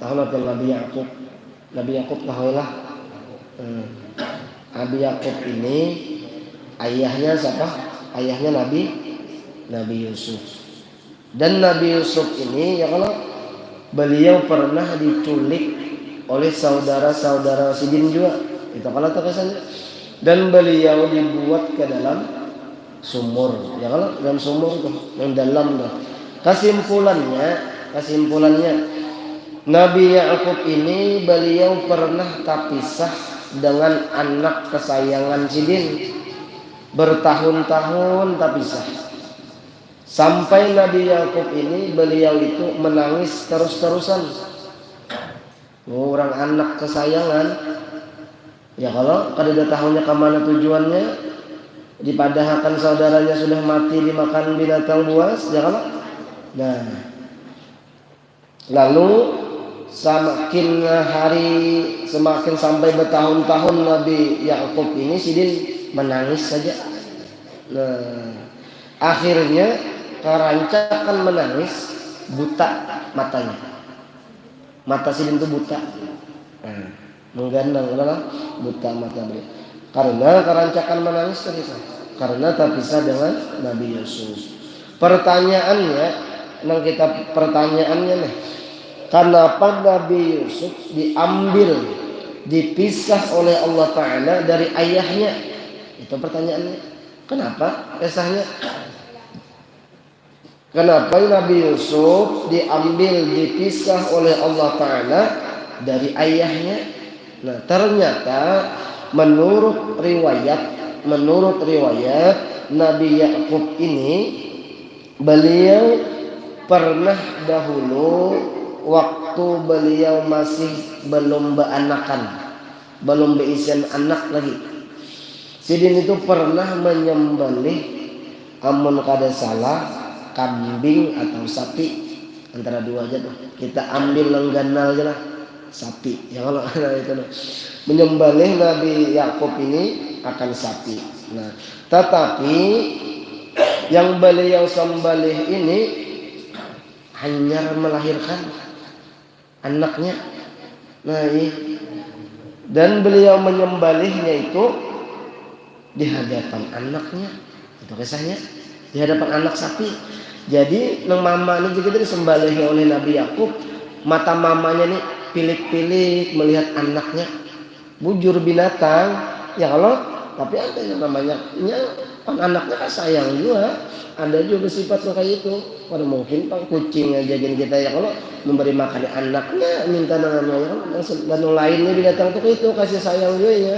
tahu lah Nabi Yakub. Nabi Yakub tahulah. Nabi Yakub ini ayahnya siapa? Ayahnya Nabi Yusuf. Dan Nabi Yusuf ini ya kalau beliau pernah diculik oleh saudara-saudara Sidin juga. Itu kalau terkesannya. Dan beliau dibuat ke dalam sumur. Ya kalau dalam sumur tuh, yang dalam tuh. Kesimpulannya Nabi Yakub ini beliau pernah terpisah dengan anak kesayangan Sidin. Bertahun-tahun terpisah. Sampai Nabi Yakub ini beliau itu menangis terus-terusan. Orang anak kesayangan. Ya kalau kada tahunya kemana tujuannya, dipadahkan saudaranya sudah mati dimakan binatang buas. Ya kalau. Nah, lalu semakin sampai bertahun-tahun Nabi Yakub ini Sidin menangis saja. Nah, akhirnya kerancakan menangis, buta matanya. Mata Sidin itu buta. Menggandang buta mata beliau. Karena kerancakan menangis terpisah. Karena terpisah dengan Nabi Yusuf. Pertanyaannya nih, kenapa Nabi Yusuf dipisah oleh Allah Ta'ala dari ayahnya? Itu pertanyaannya. Kenapa kisahnya? Kenapa Nabi Yusuf dipisah oleh Allah Ta'ala dari ayahnya? Nah, ternyata menurut riwayat Nabi Yakub ini beliau pernah dahulu waktu beliau masih belum beranakan, belum berisian anak lagi. Sidin itu pernah menyembelih amun kada salah kambing atau sapi, antara dua aja tuh. Kita ambil lengganal aja lah, sapi. Ya kalau itu menyembelih Nabi Yakub ini akan sapi. Nah, tetapi yang beliau sembelih ini hanya melahirkan anaknya. Nah, dan beliau menyembelihnya itu di hadapan anaknya. Itu kisahnya, di hadapan anak sapi. Jadi nang mama ini juga disembelih oleh Nabi Yakub. Mata mamanya nih pilik-pilik melihat anaknya, bujur binatang. Ya kalau tapi ada yang namanya anaknya kan sayang juga. Ada juga sifat kayak itu. Pada mungkin pang kucing aja kita ya kalau memberi makan anaknya minta namanya dan lainnya binatang itu kasih sayang juga ya.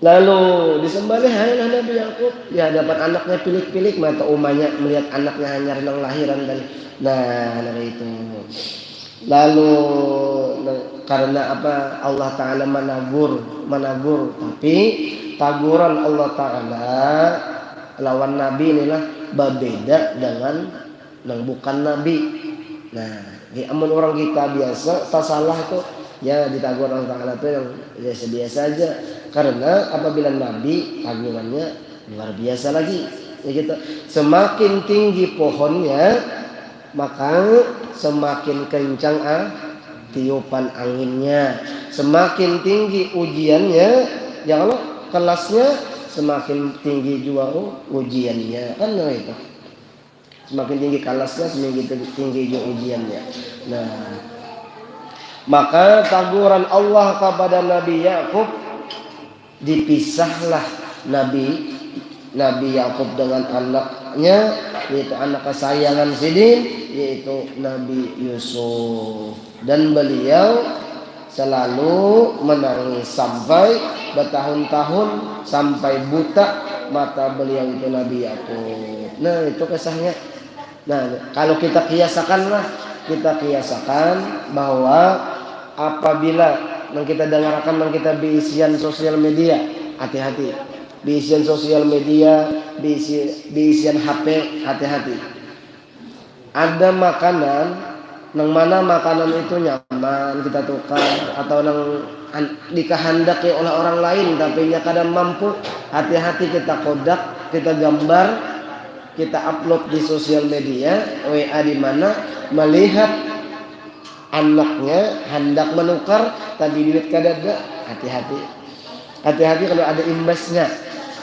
Lalu disembelih Nabi Yakub di hadapan anaknya pilik-pilik, mata umanya melihat anaknya hanya renang lahiran dan itu. Lalu karena apa? Allah Ta'ala menagur, tapi taguran Allah Ta'ala lawan Nabi inilah berbeda dengan yang bukan Nabi. Nah, amun orang kita biasa tak salah itu ya ditagur Allah Ta'ala itu yang biasa-biasa aja. Karena apabila Nabi tagurannya luar biasa lagi. Ya gitu. Semakin tinggi pohonnya, maka semakin kencang tiupan anginnya. Semakin tinggi ujiannya, ya kalau kelasnya semakin tinggi juga ujiannya. Kan itu. Semakin tinggi kelasnya, semakin tinggi juga ujiannya. Nah, maka taguran Allah kepada Nabi Yakub, dipisahlah Nabi Yakub dengan anaknya, yaitu anak kesayangan Sidin, yaitu Nabi Yusuf. Dan beliau selalu menangis sampai bertahun-tahun, sampai buta mata beliau itu Nabi Yakub. Nah, itu kisahnya. Nah, kalau kita kiasakan bahwa apabila yang kita dengarkan, yang kita biisian sosial media, hati-hati. Biisian sosial media, biisian HP, hati-hati. Ada makanan, yang mana makanan itu nyaman kita tukar, atau yang dikehendaki oleh orang lain tapi nya kadang mampu, hati-hati kita kodak, kita gambar, kita upload di sosial media, WA di mana, melihat anaknya hendak menukar tadi duit kadada, hati-hati. Hati-hati kalau ada imbasnya.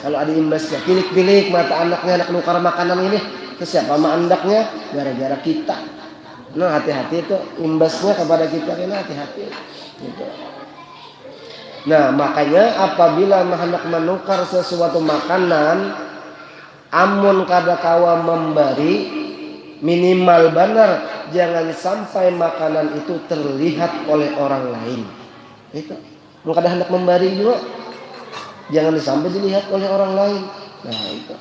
Kalau ada imbasnya, pilik-pilik mata anaknya, anak nukar makanan ini ke siapa sama andaknya, gara-gara kita. Nah, hati-hati itu imbasnya kepada kita, kena hati-hati. Gitu. Nah, makanya apabila hendak menukar sesuatu makanan, amun kada kawa memberi, minimal benar jangan sampai makanan itu terlihat oleh orang lain. Itu. Kalau kada hendak memberi juga, jangan sampai dilihat oleh orang lain. Nah, itu.